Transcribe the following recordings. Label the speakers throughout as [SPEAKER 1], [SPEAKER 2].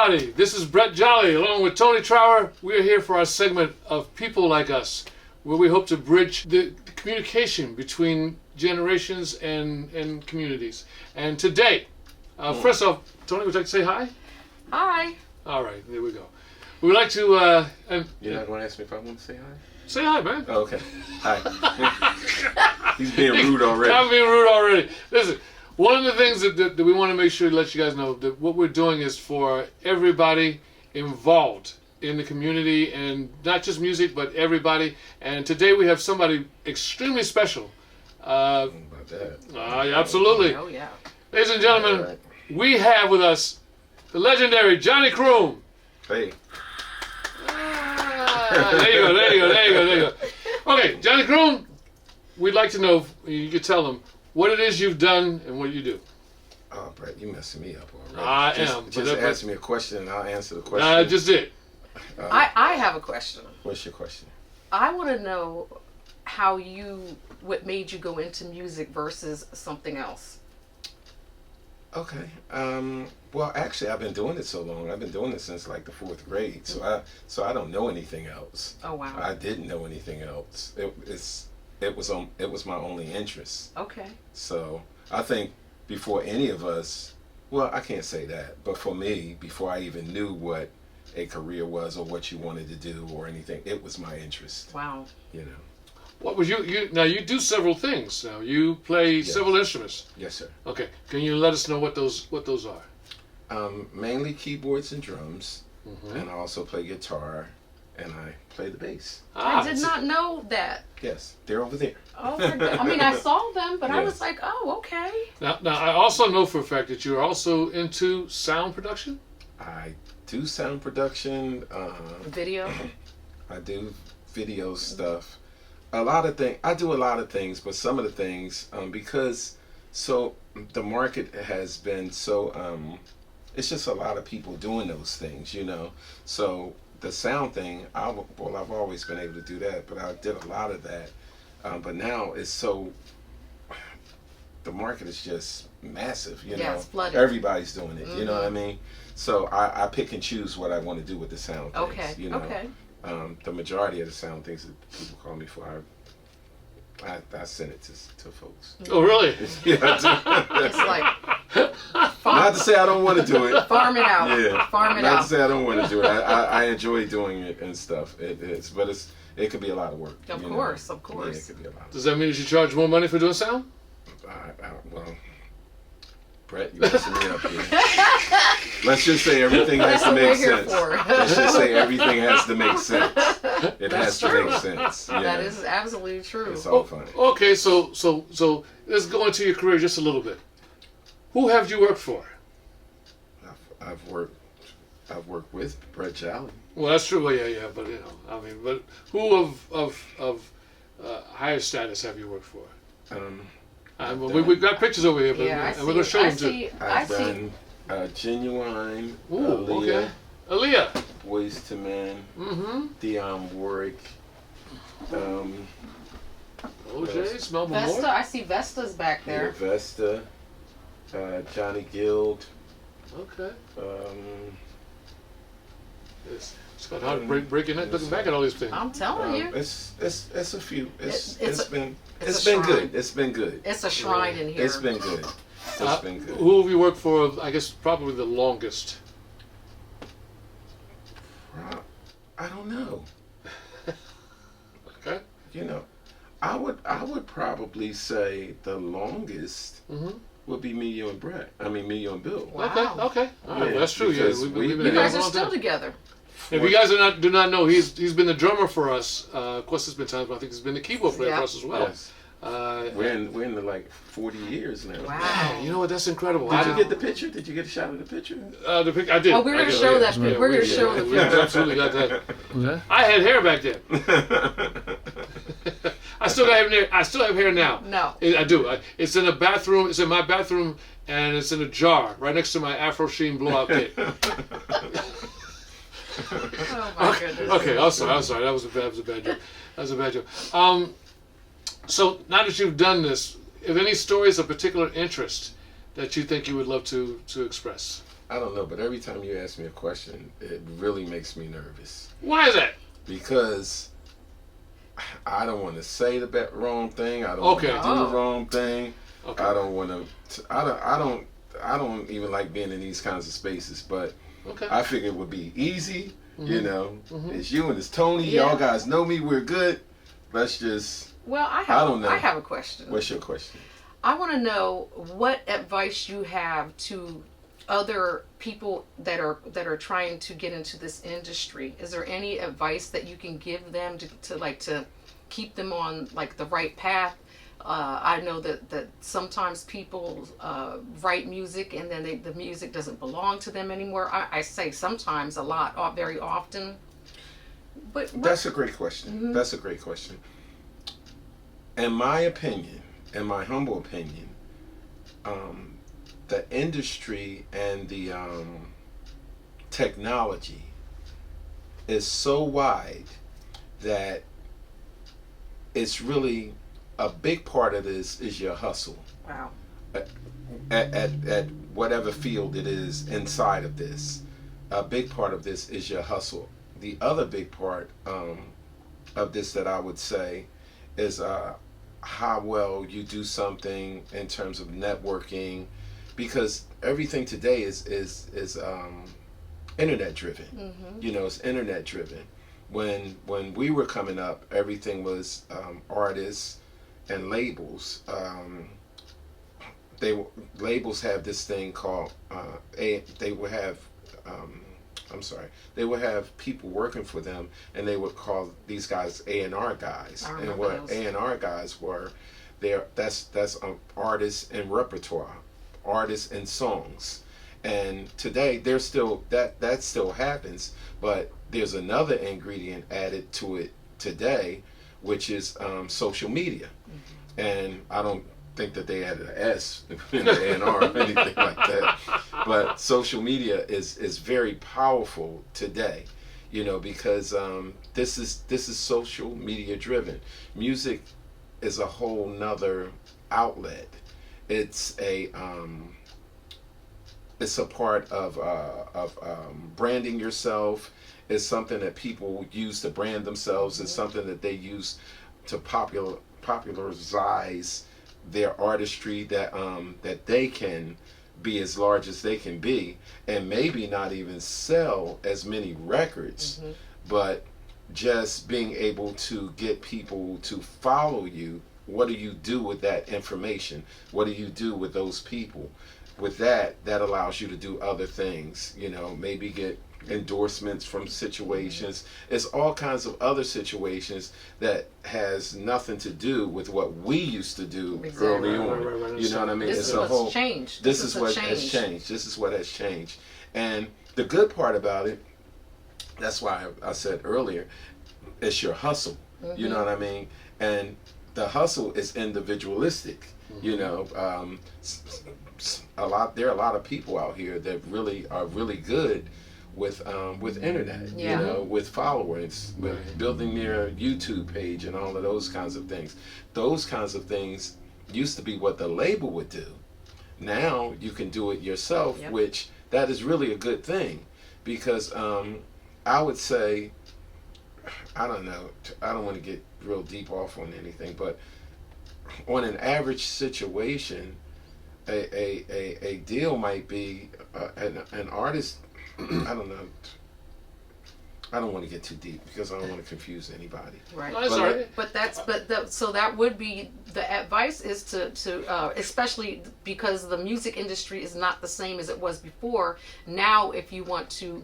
[SPEAKER 1] everybody. This is Brett Jolly along with Toni Trower. We're here for our segment of People Like Us, where we hope to bridge the communication between generations and communities. And today, first off, Toni, would you like to say hi?
[SPEAKER 2] Hi.
[SPEAKER 1] All right, there we go. We would like to...
[SPEAKER 3] You're not going to ask me if I want to say hi?
[SPEAKER 1] Say hi, man.
[SPEAKER 3] Oh, okay. Hi. He's being rude already.
[SPEAKER 1] I'm being rude already. Listen. One of the things that we want to make sure to let you guys know that what we're doing is for everybody involved in the community, and not just music, but everybody. And today we have somebody extremely special.
[SPEAKER 3] About that.
[SPEAKER 1] Absolutely.
[SPEAKER 2] Oh, yeah.
[SPEAKER 1] Ladies and gentlemen, we have with us the legendary Johnnie Croom.
[SPEAKER 3] Hey.
[SPEAKER 1] There you go. Okay, Johnnie Croom, we'd like to know, you could tell them, what it is you've done and what you do.
[SPEAKER 3] Oh, Brett, you messing me up already. Just ask me a question and I'll answer the question.
[SPEAKER 1] I just did.
[SPEAKER 2] I have a question.
[SPEAKER 3] What's your question?
[SPEAKER 2] I want to know what made you go into music versus something else.
[SPEAKER 3] Okay. Well, actually, I've been doing it so long. I've been doing it since like the 4th grade. So I don't know anything else.
[SPEAKER 2] Oh, wow.
[SPEAKER 3] I didn't know anything else. It was my only interest.
[SPEAKER 2] Okay.
[SPEAKER 3] So I think before any of us, well, I can't say that, but for me, before I even knew what a career was or what you wanted to do or anything, it was my interest.
[SPEAKER 2] Wow.
[SPEAKER 3] You know.
[SPEAKER 1] What was you now? You do several things. Now you play several instruments.
[SPEAKER 3] Yes, sir.
[SPEAKER 1] Okay. Can you let us know what those are?
[SPEAKER 3] Mainly keyboards and drums, and I also play guitar, and I play the bass.
[SPEAKER 2] I did not know that.
[SPEAKER 3] Yes, they're over there.
[SPEAKER 2] Oh, I mean, I saw them, but I was like, oh, okay.
[SPEAKER 1] Now, I also know for a fact that you're also into sound production.
[SPEAKER 3] I do sound production.
[SPEAKER 2] Video.
[SPEAKER 3] I do video stuff. A lot of things. I do a lot of things, but some of the things, because the market has been so. It's just a lot of people doing those things, you know. So the sound thing, I've always been able to do that, but I did a lot of that. But now it's so. The market is just massive, you know.
[SPEAKER 2] It's flooded.
[SPEAKER 3] Everybody's doing it, you know what I mean. So I pick and choose what I want to do with the sound things,
[SPEAKER 2] Okay.
[SPEAKER 3] you know.
[SPEAKER 2] Okay.
[SPEAKER 3] The majority of the sound things that people call me for, I send it to folks.
[SPEAKER 1] Oh, really?
[SPEAKER 3] Yeah, I
[SPEAKER 2] It's like
[SPEAKER 3] not to say I don't want to do it.
[SPEAKER 2] farm it out.
[SPEAKER 3] Yeah,
[SPEAKER 2] Farm it
[SPEAKER 3] not
[SPEAKER 2] out.
[SPEAKER 3] to say I don't want to do it. I enjoy doing it and stuff. But it could be a lot of work.
[SPEAKER 2] Of
[SPEAKER 3] you
[SPEAKER 2] course,
[SPEAKER 3] know?
[SPEAKER 2] of course.
[SPEAKER 3] Yeah, it could be a lot.
[SPEAKER 1] Does that mean you should charge more money for doing sound?
[SPEAKER 3] Well, Brett, you messing me up here. Let's just say everything has to make sense. Let's just say everything has to make sense. It has to make sense. Yeah.
[SPEAKER 2] That is absolutely true.
[SPEAKER 3] It's all funny.
[SPEAKER 1] Okay, so let's go into your career just a little bit. Who have you worked for?
[SPEAKER 3] I've worked with Brett Jolly.
[SPEAKER 1] Well, that's true. Well, yeah, but but who of higher status have you worked for? We've got pictures over here, but
[SPEAKER 2] Yeah,
[SPEAKER 1] we're going to show them too.
[SPEAKER 3] I've done Genuine,
[SPEAKER 1] Ooh,
[SPEAKER 3] Aaliyah,
[SPEAKER 1] okay. Aaliyah.
[SPEAKER 3] Boys to Men, Dionne Warwick,
[SPEAKER 1] OJ, Melba
[SPEAKER 2] Vesta,
[SPEAKER 1] Moore.
[SPEAKER 2] I see Vesta's back there.
[SPEAKER 3] Vesta, Johnny Guild.
[SPEAKER 1] Okay. It's got hard breaking it, looking back at all these things.
[SPEAKER 2] I'm telling you.
[SPEAKER 3] It's a few. It's been
[SPEAKER 2] shrine.
[SPEAKER 3] good. It's been good.
[SPEAKER 2] It's a shrine in here.
[SPEAKER 3] It's been good. It's been good.
[SPEAKER 1] Who have you worked for? I guess probably the longest.
[SPEAKER 3] I don't know.
[SPEAKER 1] Okay.
[SPEAKER 3] You know, I would probably say the longest would be me, you, and Brett. I mean, me, you, and Bill.
[SPEAKER 2] Wow.
[SPEAKER 1] Okay. All right. Well, that's true. Yeah,
[SPEAKER 3] because
[SPEAKER 1] we've
[SPEAKER 3] we've
[SPEAKER 1] been
[SPEAKER 2] You guys
[SPEAKER 1] together
[SPEAKER 2] are
[SPEAKER 1] a long
[SPEAKER 2] still
[SPEAKER 1] time.
[SPEAKER 2] together.
[SPEAKER 1] If you guys do not know, he's been the drummer for us. Of course, there's been times, but I think he's been the keyboard player for us as well.
[SPEAKER 3] Yes. We're in the like 40 years now.
[SPEAKER 2] Wow.
[SPEAKER 1] You know what? That's incredible.
[SPEAKER 3] Did you get the picture? Did you get a shot of the picture?
[SPEAKER 1] I did.
[SPEAKER 2] Oh, we're going to show that. We're going to show the
[SPEAKER 1] We
[SPEAKER 2] picture.
[SPEAKER 1] absolutely got that. I had hair back then. I still have hair. I still have hair now.
[SPEAKER 2] No.
[SPEAKER 1] I do. It's in a bathroom. It's in my bathroom, and it's in a jar right next to my Afro Sheen blowout kit.
[SPEAKER 2] Oh my goodness.
[SPEAKER 1] Okay, I'm sorry. That was a bad joke. So now that you've done this, if any stories of particular interest that you think you would love to express?
[SPEAKER 3] I don't know, but every time you ask me a question, it really makes me nervous.
[SPEAKER 1] Why is that?
[SPEAKER 3] Because I don't want to say the wrong thing. I don't want to do the wrong thing.
[SPEAKER 1] Okay.
[SPEAKER 3] I don't want to. I don't even like being in these kinds of spaces. But I figured it would be easy. You know, it's you and it's Toni.
[SPEAKER 2] Yeah.
[SPEAKER 3] Y'all guys know me. We're good. Let's just.
[SPEAKER 2] Well, I don't know. I have a question.
[SPEAKER 3] What's your question?
[SPEAKER 2] I want to know what advice you have to other people that are trying to get into this industry. Is there any advice that you can give them to keep them on like the right path? I know that sometimes people write music and then the music doesn't belong to them anymore. I say sometimes, a lot, very often. But
[SPEAKER 3] that's a great question. That's a great question. In my opinion, in my humble opinion, the industry and the technology is so wide that it's really a big part of this is your hustle.
[SPEAKER 2] Wow.
[SPEAKER 3] At whatever field it is inside of this, a big part of this is your hustle. The other big part of this that I would say is how well you do something in terms of networking, because everything today is internet driven. You know, it's internet driven. When we were coming up, everything was artists and labels. Labels have this thing called they would have people working for them, and they would call these guys A&R guys. And what A&R guys were, that's artists and repertoire, artists and songs. And today there's still that still happens, but there's another ingredient added to it today, which is social media. And I don't think that they added an S in the A&R or anything like that. But social media is very powerful today, you know, because this is social media driven. Music is a whole nother outlet. It's a part of branding yourself. It's something that people use to brand themselves. It's something that they use to popularize their artistry, that they can be as large as they can be, and maybe not even sell as many records, but just being able to get people to follow you. What do you do with that information? What do you do with those people? With that allows you to do other things, you know, maybe get endorsements from situations. It's all kinds of other situations that has nothing to do with what we used to do early on. Right. You know what I mean?
[SPEAKER 2] This is what's changed.
[SPEAKER 3] This is what has changed. This is what has changed. And the good part about it, that's why I said earlier, it's your hustle. You know what I mean? And the hustle is individualistic. You know, there are a lot of people out here that really are really good with internet, you know, with followers, with building their YouTube page and all of those kinds of things. Those kinds of things used to be what the label would do. Now you can do it yourself, which that is really a good thing, because I would say, I don't know, I don't want to get real deep off on anything, but on an average situation, a deal might be an artist. I don't know. I don't want to get too deep because I don't want to confuse anybody.
[SPEAKER 2] Right.
[SPEAKER 1] But
[SPEAKER 2] so that would be the advice, is to especially because the music industry is not the same as it was before. Now, if you want to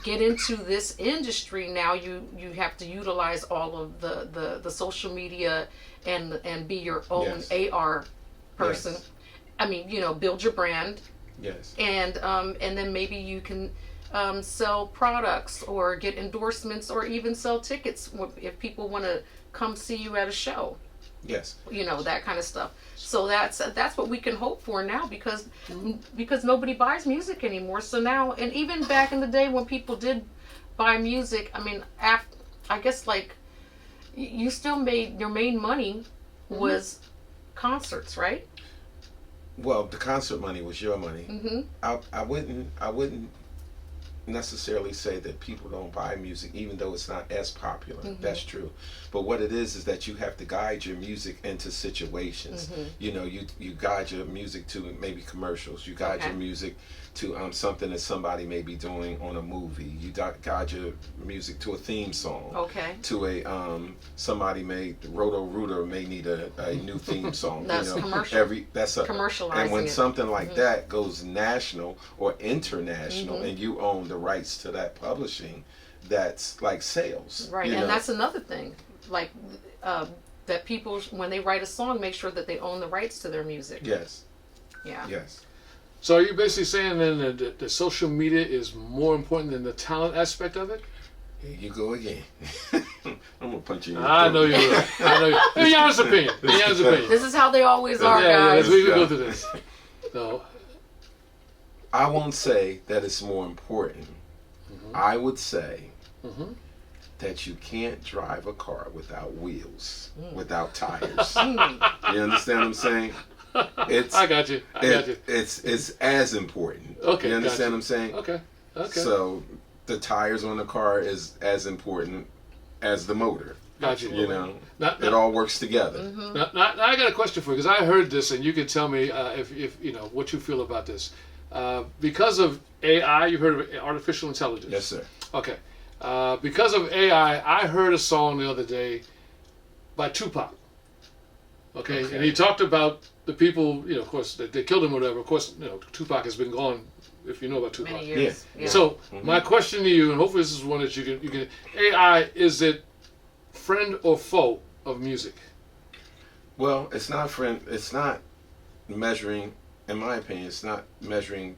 [SPEAKER 2] get into this industry, now you have to utilize all of the social media and be your own AR person.
[SPEAKER 3] Yes.
[SPEAKER 2] I mean, you know, build your brand.
[SPEAKER 3] Yes.
[SPEAKER 2] And then maybe you can sell products or get endorsements or even sell tickets if people want to come see you at a show.
[SPEAKER 3] Yes.
[SPEAKER 2] You know, that kind of stuff. So that's what we can hope for now, because nobody buys music anymore. So now, and even back in the day when people did buy music, I mean, I guess like you still made your main money was concerts, right?
[SPEAKER 3] Well, the concert money was your money.
[SPEAKER 2] Mm-hmm.
[SPEAKER 3] I wouldn't necessarily say that people don't buy music, even though it's not as popular.
[SPEAKER 2] Mm-hmm.
[SPEAKER 3] That's true. But what it is that you have to guide your music into situations.
[SPEAKER 2] Mm-hmm.
[SPEAKER 3] You know, you guide your music to maybe commercials. You guide
[SPEAKER 2] Okay.
[SPEAKER 3] your music to something that somebody may be doing on a movie. You guide your music to a theme song.
[SPEAKER 2] Okay.
[SPEAKER 3] To a somebody Roto-Rooter may need a new theme song.
[SPEAKER 2] That's
[SPEAKER 3] you know,
[SPEAKER 2] commercial.
[SPEAKER 3] that's a
[SPEAKER 2] Commercializing
[SPEAKER 3] and when
[SPEAKER 2] it.
[SPEAKER 3] something like
[SPEAKER 2] Mhm.
[SPEAKER 3] that goes national or international,
[SPEAKER 2] Mhm.
[SPEAKER 3] and you own the rights to that publishing, that's like sales.
[SPEAKER 2] Right,
[SPEAKER 3] you
[SPEAKER 2] and
[SPEAKER 3] know?
[SPEAKER 2] that's another thing, like that people when they write a song, make sure that they own the rights to their music.
[SPEAKER 3] Yes.
[SPEAKER 2] Yeah.
[SPEAKER 3] Yes.
[SPEAKER 1] So are you basically saying then that the social media is more important than the talent aspect of it?
[SPEAKER 3] Here you go again. I'm gonna punch you in your
[SPEAKER 1] I
[SPEAKER 3] throat.
[SPEAKER 1] know you're right. I know. In your honest opinion. In your honest opinion.
[SPEAKER 2] This is how they always are,
[SPEAKER 1] Yeah,
[SPEAKER 2] guys.
[SPEAKER 1] we can go through this. So,
[SPEAKER 3] I won't say that it's more important. I would say
[SPEAKER 1] mhm.
[SPEAKER 3] that you can't drive a car without wheels,
[SPEAKER 2] Mm.
[SPEAKER 3] without tires.
[SPEAKER 2] Mm.
[SPEAKER 3] You understand what I'm saying? It's
[SPEAKER 1] I got you. I got you.
[SPEAKER 3] it's as important.
[SPEAKER 1] Okay,
[SPEAKER 3] You understand
[SPEAKER 1] gotcha.
[SPEAKER 3] what I'm saying?
[SPEAKER 1] Okay. Okay.
[SPEAKER 3] So the tires on the car is as important as the motor.
[SPEAKER 1] Got you.
[SPEAKER 3] You know,
[SPEAKER 1] Now,
[SPEAKER 3] it all works together.
[SPEAKER 2] Mhm.
[SPEAKER 1] now I got a question for you because I heard this, and you can tell me if you know what you feel about this. Because of AI, you've heard of artificial intelligence.
[SPEAKER 3] Yes, sir.
[SPEAKER 1] Okay. Because of AI, I heard a song the other day by Tupac. Okay,
[SPEAKER 3] Okay.
[SPEAKER 1] and he talked about the people, you know, of course, they killed him or whatever. Of course, you know, Tupac has been gone, if you know about Tupac.
[SPEAKER 2] Many years.
[SPEAKER 3] Yeah.
[SPEAKER 2] Yeah.
[SPEAKER 1] So
[SPEAKER 3] Mhm.
[SPEAKER 1] my question to you, and hopefully this is one that you can. AI, is it friend or foe of music?
[SPEAKER 3] Well, it's not friend. It's not measuring. In my opinion, it's not measuring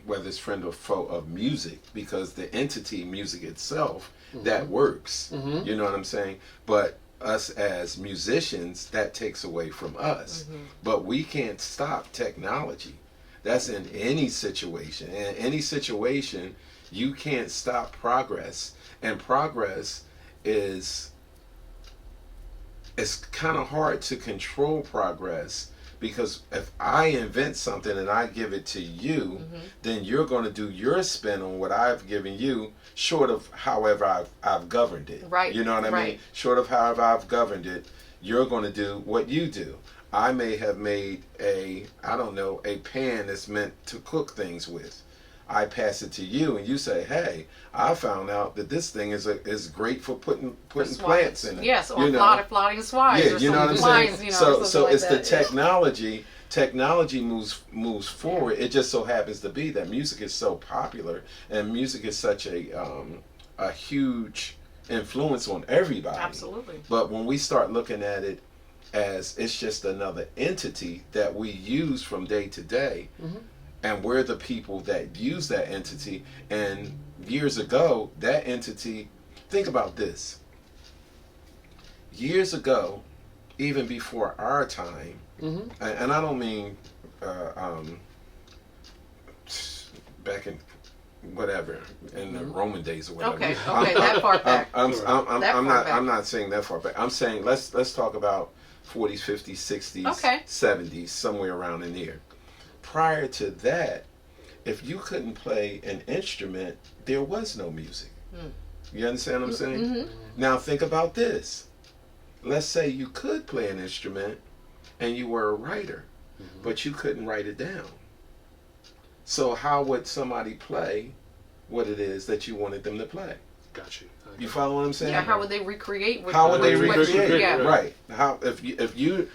[SPEAKER 3] whether it's friend or foe of music, because the entity music itself that works.
[SPEAKER 1] Mhm.
[SPEAKER 3] You know what I'm saying? But us as musicians, that takes away from us. But we can't stop technology. That's in any situation. In any situation, you can't stop progress. And progress is, it's kind of hard to control progress, because if I invent something and I give it to you, then you're going to do your spin on what I've given you, short of however I've governed it.
[SPEAKER 2] Right,
[SPEAKER 3] You know what I mean?
[SPEAKER 2] right.
[SPEAKER 3] Short of however I've governed it, you're going to do what you do. I may have made a pan that's meant to cook things with. I pass it to you, and you say, "Hey, I found out that this thing is great for putting plants in it."
[SPEAKER 2] Yes, or
[SPEAKER 3] You know?
[SPEAKER 2] floating swines,
[SPEAKER 3] Yeah,
[SPEAKER 2] or
[SPEAKER 3] you know what I'm
[SPEAKER 2] some
[SPEAKER 3] saying.
[SPEAKER 2] lines, you know,
[SPEAKER 3] so
[SPEAKER 2] something like
[SPEAKER 3] it's the
[SPEAKER 2] that.
[SPEAKER 3] technology. Technology moves forward. It just so happens to be that music is so popular, and music is such a huge influence on everybody.
[SPEAKER 2] Absolutely.
[SPEAKER 3] But when we start looking at it as it's just another entity that we use from day to day, and we're the people that use that entity. And years ago, that entity, think about this. Years ago, even before our time, and I don't mean back in whatever, in the Roman days or whatever.
[SPEAKER 2] Okay, that far back.
[SPEAKER 3] I'm not saying that far back. I'm saying let's talk about 40s, 50s, 60s,
[SPEAKER 2] Okay.
[SPEAKER 3] 70s, somewhere around in there. Prior to that, if you couldn't play an instrument, there was no music. You understand what I'm saying? Now think about this. Let's say you could play an instrument and you were a writer, but you couldn't write it down. So how would somebody play what it is that you wanted them to play?
[SPEAKER 1] Got you.
[SPEAKER 3] You follow what I'm saying?
[SPEAKER 2] Yeah, how would they recreate?
[SPEAKER 3] How would they recreate?
[SPEAKER 2] Yeah.
[SPEAKER 3] Right. How if you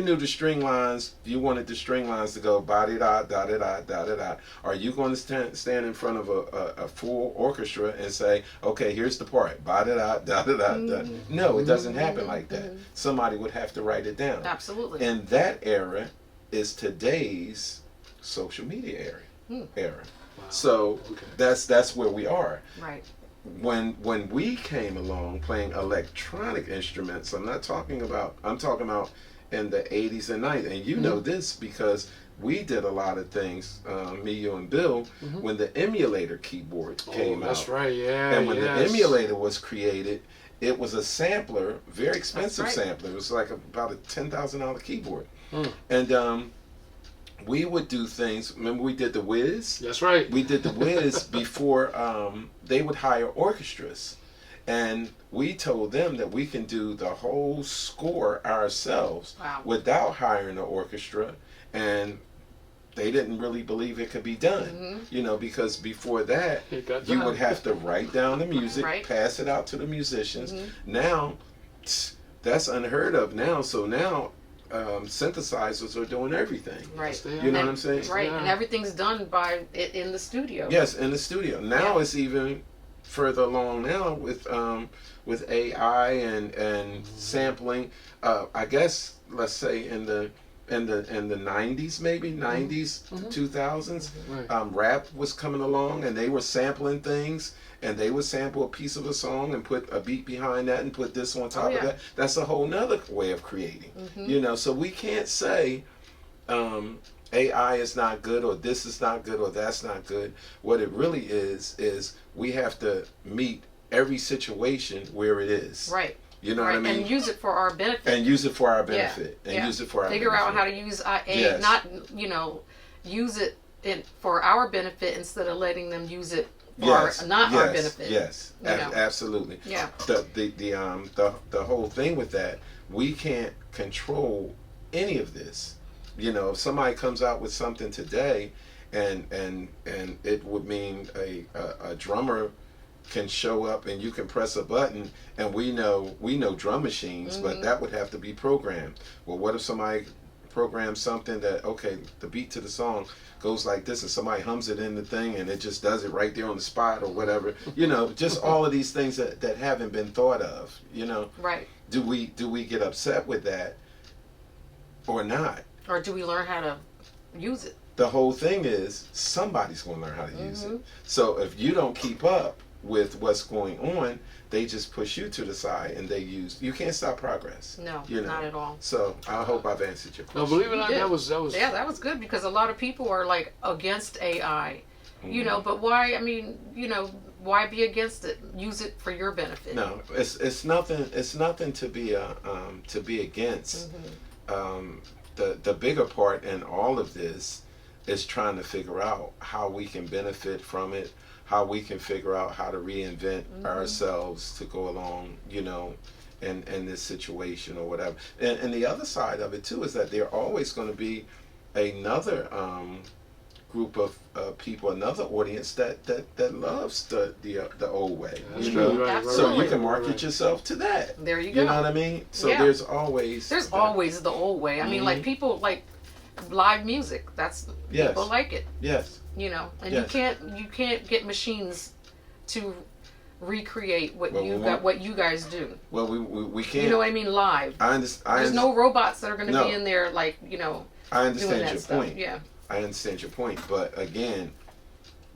[SPEAKER 3] knew the string lines, you wanted the string lines to go ba da da da da da da da. Are you going to stand in front of a full orchestra and say, okay, here's the part ba da da da da da? No, it doesn't happen like that. Somebody would have to write it down.
[SPEAKER 2] Absolutely.
[SPEAKER 3] And that era is today's social media era.
[SPEAKER 1] Wow.
[SPEAKER 3] So that's where we are.
[SPEAKER 2] Right.
[SPEAKER 3] When we came along playing electronic instruments, I'm talking about in the 80s and 90s, and you know this because we did a lot of things, me, you, and Bill, when the emulator keyboard came out.
[SPEAKER 1] That's right, yeah.
[SPEAKER 3] And when the emulator was created, it was a sampler, very expensive
[SPEAKER 2] That's right.
[SPEAKER 3] sampler. It was like about a $10,000 keyboard. And we would do things. Remember, we did the Wiz.
[SPEAKER 1] That's right.
[SPEAKER 3] We did the Wiz before they would hire orchestras, and we told them that we can do the whole score ourselves
[SPEAKER 2] Wow.
[SPEAKER 3] without hiring an orchestra, and they didn't really believe it could be done.
[SPEAKER 2] Mm-hmm.
[SPEAKER 3] You know, because before that,
[SPEAKER 1] It got
[SPEAKER 3] you
[SPEAKER 1] done.
[SPEAKER 3] would have to write down the music,
[SPEAKER 2] Right.
[SPEAKER 3] pass it out to the musicians.
[SPEAKER 2] Mm-hmm.
[SPEAKER 3] Now, that's unheard of now. So now, synthesizers are doing everything.
[SPEAKER 2] Right.
[SPEAKER 1] Yes, they
[SPEAKER 3] You know
[SPEAKER 1] are.
[SPEAKER 3] what I'm saying?
[SPEAKER 2] Right,
[SPEAKER 1] Yeah.
[SPEAKER 2] and everything's done by it in the studio.
[SPEAKER 3] Yes, in the studio. Now
[SPEAKER 2] Yeah.
[SPEAKER 3] it's even further along now with AI and sampling. I guess let's say in the 90s, maybe 90s, 2000s,
[SPEAKER 1] Right.
[SPEAKER 3] rap was coming along and they were sampling things, and they would sample a piece of a song and put a beat behind that and put this on top
[SPEAKER 2] yeah.
[SPEAKER 3] of that. That's a whole nother way of creating. You know, so we can't say AI is not good, or this is not good, or that's not good. What it really is we have to meet every situation where it is.
[SPEAKER 2] Right.
[SPEAKER 3] You know
[SPEAKER 2] Right.
[SPEAKER 3] what I mean?
[SPEAKER 2] And use it for our benefit.
[SPEAKER 3] And use it for our
[SPEAKER 2] Yeah.
[SPEAKER 3] benefit. And
[SPEAKER 2] Yeah.
[SPEAKER 3] use it for our
[SPEAKER 2] Figure out
[SPEAKER 3] benefit.
[SPEAKER 2] how to use AI,
[SPEAKER 3] Yes.
[SPEAKER 2] not use it for our benefit instead of letting them use it for our benefit.
[SPEAKER 3] Yes,
[SPEAKER 2] You know.
[SPEAKER 3] absolutely.
[SPEAKER 2] Yeah.
[SPEAKER 3] The whole thing with that, we can't control any of this. You know, if somebody comes out with something today, and it would mean a drummer can show up and you can press a button, and we know drum machines, but that would have to be programmed. Well, what if somebody programs something that, okay, the beat to the song goes like this, and somebody hums it in the thing and it just does it right there on the spot or whatever? You know, just all of these things that haven't been thought of. You know,
[SPEAKER 2] Right.
[SPEAKER 3] do we get upset with that or not?
[SPEAKER 2] Or do we learn how to use it?
[SPEAKER 3] The whole thing is somebody's going to learn how to use it. So if you don't keep up with what's going on, they just push you to the side, and you can't stop progress.
[SPEAKER 2] No,
[SPEAKER 3] You know?
[SPEAKER 2] not at all.
[SPEAKER 3] So I hope I've answered your question.
[SPEAKER 1] No, believe it or
[SPEAKER 2] You
[SPEAKER 1] not,
[SPEAKER 2] did.
[SPEAKER 1] that was
[SPEAKER 2] Yeah, that was good, because a lot of people are like against AI. You know, but why? I mean, why be against it? Use it for your benefit.
[SPEAKER 3] No, it's nothing to be against. The bigger part in all of this is trying to figure out how we can benefit from it, how we can figure out how to reinvent ourselves to go along, in this situation or whatever. And the other side of it too is that there always going to be another group of people, another audience that loves the old way.
[SPEAKER 1] That's
[SPEAKER 3] you
[SPEAKER 1] true.
[SPEAKER 3] know?
[SPEAKER 1] Right,
[SPEAKER 3] So
[SPEAKER 2] Absolutely.
[SPEAKER 3] you can market yourself to that.
[SPEAKER 2] There you go.
[SPEAKER 3] You know what I mean? So
[SPEAKER 2] Yeah.
[SPEAKER 3] there's always
[SPEAKER 2] There's
[SPEAKER 3] that.
[SPEAKER 2] always the old way. I mean, like, people like live music. That's
[SPEAKER 3] Yes.
[SPEAKER 2] people like it.
[SPEAKER 3] Yes.
[SPEAKER 2] And
[SPEAKER 3] Yes.
[SPEAKER 2] you can't get machines to recreate what
[SPEAKER 3] Well,
[SPEAKER 2] what you guys do.
[SPEAKER 3] Well, we can't.
[SPEAKER 2] You know what I mean? Live. There's no robots that are going to
[SPEAKER 3] No.
[SPEAKER 2] be in there, like,
[SPEAKER 3] I
[SPEAKER 2] doing
[SPEAKER 3] understand
[SPEAKER 2] that
[SPEAKER 3] your
[SPEAKER 2] stuff.
[SPEAKER 3] point.
[SPEAKER 2] Yeah.
[SPEAKER 3] I understand your point, but again,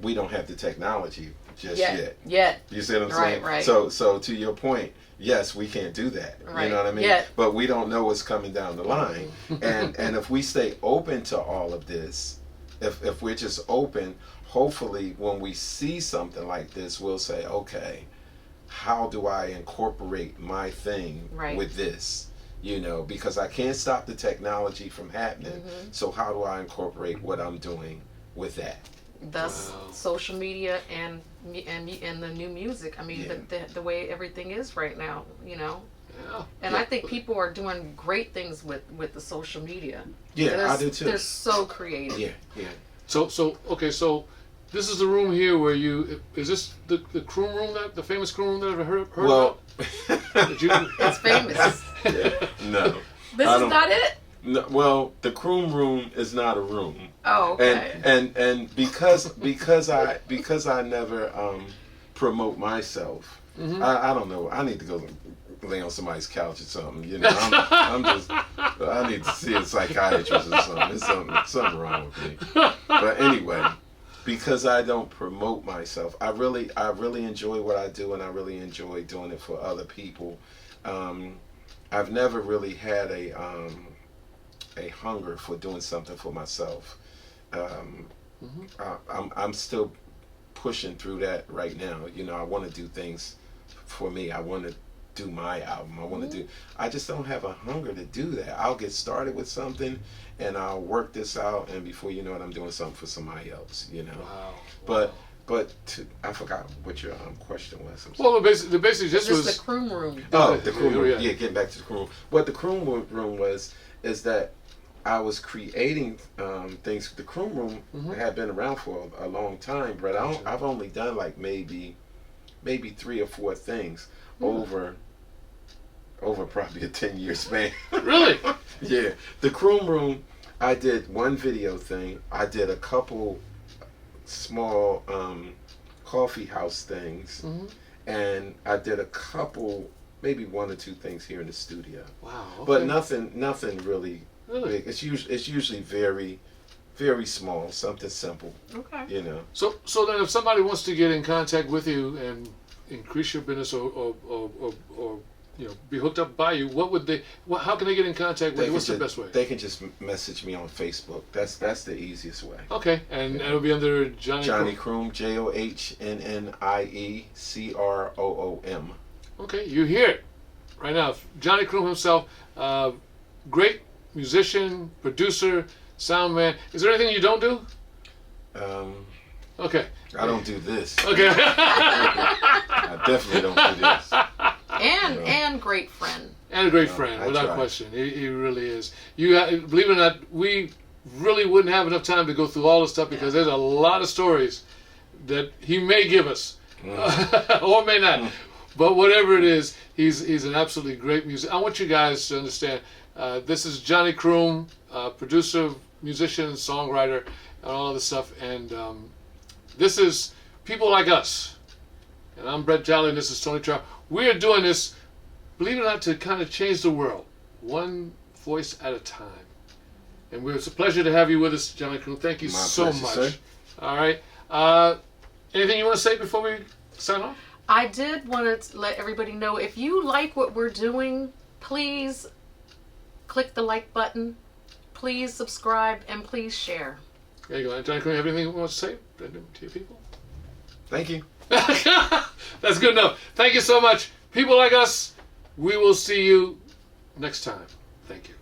[SPEAKER 3] we don't have the technology just yet.
[SPEAKER 2] Yet.
[SPEAKER 3] You see what I'm
[SPEAKER 2] Right,
[SPEAKER 3] saying?
[SPEAKER 2] right.
[SPEAKER 3] So to your point, yes, we can't do that.
[SPEAKER 2] Right.
[SPEAKER 3] You know what I mean?
[SPEAKER 2] Yet.
[SPEAKER 3] But we don't know what's coming down the line. and if we stay open to all of this, if we're just open, hopefully when we see something like this, we'll say, okay, how do I incorporate my thing
[SPEAKER 2] Right.
[SPEAKER 3] with this? Because I can't stop the technology from happening. So how do I incorporate what I'm doing with that?
[SPEAKER 2] Thus,
[SPEAKER 1] Wow.
[SPEAKER 2] social media and the new music. I mean,
[SPEAKER 3] Yeah.
[SPEAKER 2] the way everything is right now.
[SPEAKER 1] Yeah.
[SPEAKER 2] And I think people are doing great things with the social media.
[SPEAKER 3] Yeah, I do too.
[SPEAKER 2] They're so creative.
[SPEAKER 3] Yeah.
[SPEAKER 1] So okay, so this is the room here where is this the Croom room, the famous Croom room that I've heard
[SPEAKER 3] Well,
[SPEAKER 1] about? Did you?
[SPEAKER 2] It's famous.
[SPEAKER 3] no.
[SPEAKER 2] This
[SPEAKER 3] I
[SPEAKER 2] is
[SPEAKER 3] don't-
[SPEAKER 2] not it?
[SPEAKER 3] No, well, the Croom room is not a room.
[SPEAKER 2] Oh, okay.
[SPEAKER 3] And because I never promote myself, I don't know. I need to go lay on somebody's couch or something. I'm just I need to see a psychiatrist or something. There's something wrong with me. But anyway, because I don't promote myself, I really enjoy what I do, and I really enjoy doing it for other people. I've never really had a hunger for doing something for myself. I'm still pushing through that right now. I want to do things for me. I want to do my album. I want to do. I just don't have a hunger to do that. I'll get started with something, and I'll work this out, and before you know it, I'm doing something for somebody else. You know.
[SPEAKER 1] Wow.
[SPEAKER 3] But I forgot what your question was.
[SPEAKER 1] Well, the basic just
[SPEAKER 2] This
[SPEAKER 1] was
[SPEAKER 2] is the Croom Room.
[SPEAKER 3] Oh, the Croom Room.
[SPEAKER 1] Yeah.
[SPEAKER 3] Yeah, getting back to the Croom Room. What the Croom Room was is that I was creating things. The Croom Room had been around for a long time, but I've only done like maybe 3 or 4 things over probably a 10-year span.
[SPEAKER 1] really.
[SPEAKER 3] Yeah, the Croom Room. I did one video thing. I did a couple small coffee house things, and I did a couple, maybe 1 or 2 things here in the studio.
[SPEAKER 1] Wow. Okay.
[SPEAKER 3] But nothing really big. It's usually very, very small, something simple.
[SPEAKER 2] Okay.
[SPEAKER 3] You know.
[SPEAKER 1] So then, if somebody wants to get in contact with you and increase your business, or you know, be hooked up by you, how can they get in contact with you? What's the best way?
[SPEAKER 3] They can just message me on Facebook. That's the easiest way.
[SPEAKER 1] Okay, and it'll be under Johnnie
[SPEAKER 3] Croom, JohnnieCroom.
[SPEAKER 1] Okay, you hear it right now. Johnnie Croom himself, great musician, producer, sound man. Is there anything you don't do? Okay.
[SPEAKER 3] I don't do this.
[SPEAKER 1] Okay.
[SPEAKER 3] I definitely don't do this.
[SPEAKER 2] And great friend.
[SPEAKER 1] And a great friend, without question. He really is. Believe it or not, we really wouldn't have enough time to go through all the stuff because there's a lot of stories that he may give us, or may not. But whatever it is, he's an absolutely great musician. I want you guys to understand, this is Johnnie Croom, producer, musician, songwriter, and all of this stuff. And this is People Like Us. And I'm Brett Jolly, and this is Toni Trower. We are doing this, believe it or not, to kind of change the world, one voice at a time. And it's a pleasure to have you with us, Johnnie Croom. Thank you so much. Sir. All right. Anything you want to say before we sign off?
[SPEAKER 2] I did want to let everybody know, if you like what we're doing, please click the like button, please subscribe, and please share.
[SPEAKER 1] There you go. Johnnie Croom, have anything you want to say to your people?
[SPEAKER 3] Thank you.
[SPEAKER 1] That's good enough. Thank you so much. People like us, we will see you next time. Thank you.